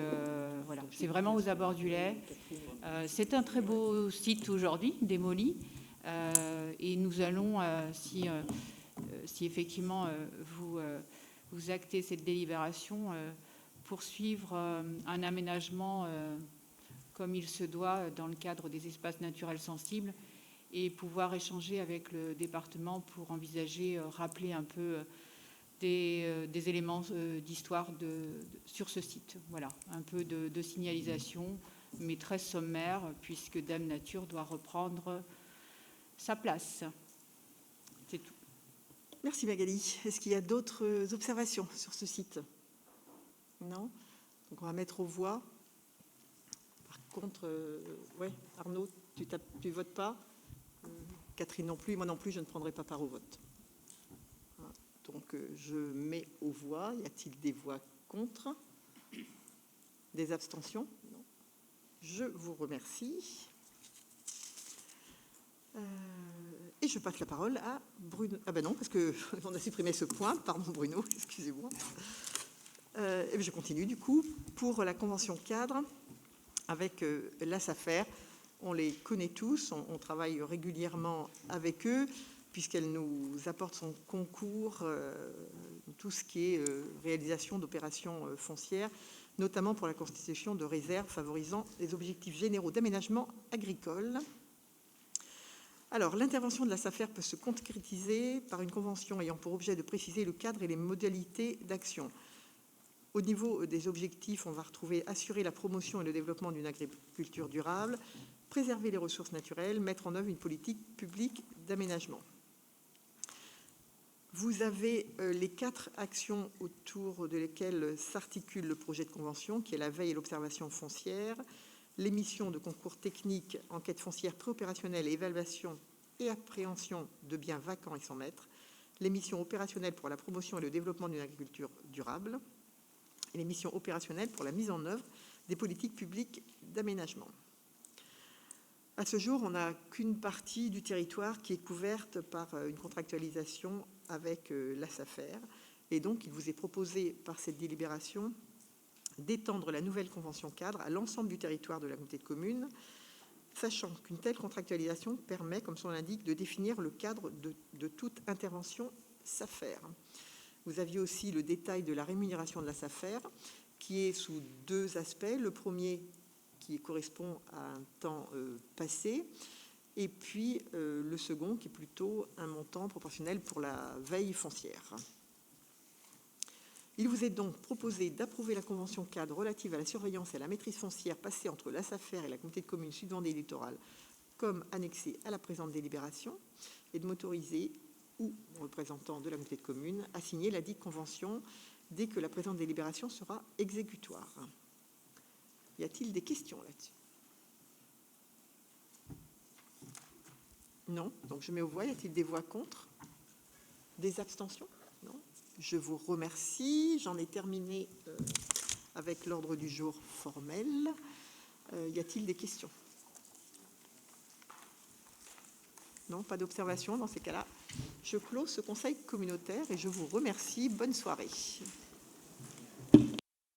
voilà, c'est vraiment aux abords du Lay. C'est un très beau site aujourd'hui, démoli, et nous allons, si effectivement vous actez cette délibération, poursuivre un aménagement comme il se doit dans le cadre des espaces naturels sensibles, et pouvoir échanger avec le département pour envisager, rappeler un peu des éléments d'histoire sur ce site. Voilà, un peu de signalisation, mais très sommaire, puisque Dame Nature doit reprendre sa place. C'est tout. Merci Magali. Est-ce qu'il y a d'autres observations sur ce site? Non. Donc on va mettre aux voix. Par contre, ouais, Arnaud, tu votes pas? Catherine non plus, moi non plus, je ne prendrai pas part au vote. Donc je mets aux voix. Y a-t-il des voix contre? Des abstentions? Non. Je vous remercie. Et je passe la parole à Bruno. Ah ben non, parce qu'on a supprimé ce point. Pardon Bruno, excusez-moi. Et je continue du coup pour la convention cadre avec la SAFER. On les connaît tous, on travaille régulièrement avec eux, puisqu'elle nous apporte son concours, tout ce qui est réalisation d'opérations foncières, notamment pour la constitution de réserves favorisant les objectifs généraux d'aménagement agricole. Alors, l'intervention de la SAFER peut se concrétiser par une convention ayant pour objet de préciser le cadre et les modalités d'action. Au niveau des objectifs, on va retrouver assurer la promotion et le développement d'une agriculture durable, préserver les ressources naturelles, mettre en œuvre une politique publique d'aménagement. Vous avez les 4 actions autour de lesquelles s'articule le projet de convention, qui est la veille et l'observation foncière, l'émission de concours techniques, enquête foncière préopérationnelle et évaluation et appréhension de biens vacants et sans maître, les missions opérationnelles pour la promotion et le développement d'une agriculture durable et les missions opérationnelles pour la mise en œuvre des politiques publiques d'aménagement. À ce jour, on n'a qu'une partie du territoire qui est couverte par une contractualisation avec la SAFER, et donc il vous est proposé par cette délibération d'étendre la nouvelle convention cadre à l'ensemble du territoire de la communauté de communes, sachant qu'une telle contractualisation permet, comme son nom l'indique, de définir le cadre de toute intervention SAFER. Vous aviez aussi le détail de la rémunération de la SAFER, qui est sous deux aspects. Le premier, qui correspond à un temps passé, et puis le second, qui est plutôt un montant proportionnel pour la veille foncière. Il vous est donc proposé d'approuver la convention cadre relative à la surveillance et à la maîtrise foncière passée entre la SAFER et la communauté de communes Sud-Vendée Littoral comme annexée à la présente délibération, et de m'autoriser ou représentant de la communauté de communes à signer la dite convention dès que la présente délibération sera exécutoire. Y a-t-il des questions là-dessus? Non. Donc je mets aux voix. Y a-t-il des voix contre? Des abstentions? Non. Je vous remercie. J'en ai terminé avec l'ordre du jour formel. Y a-t-il des questions? Non, pas d'observation. Dans ces cas-là, je clôt ce conseil communautaire et je vous remercie. Bonne soirée.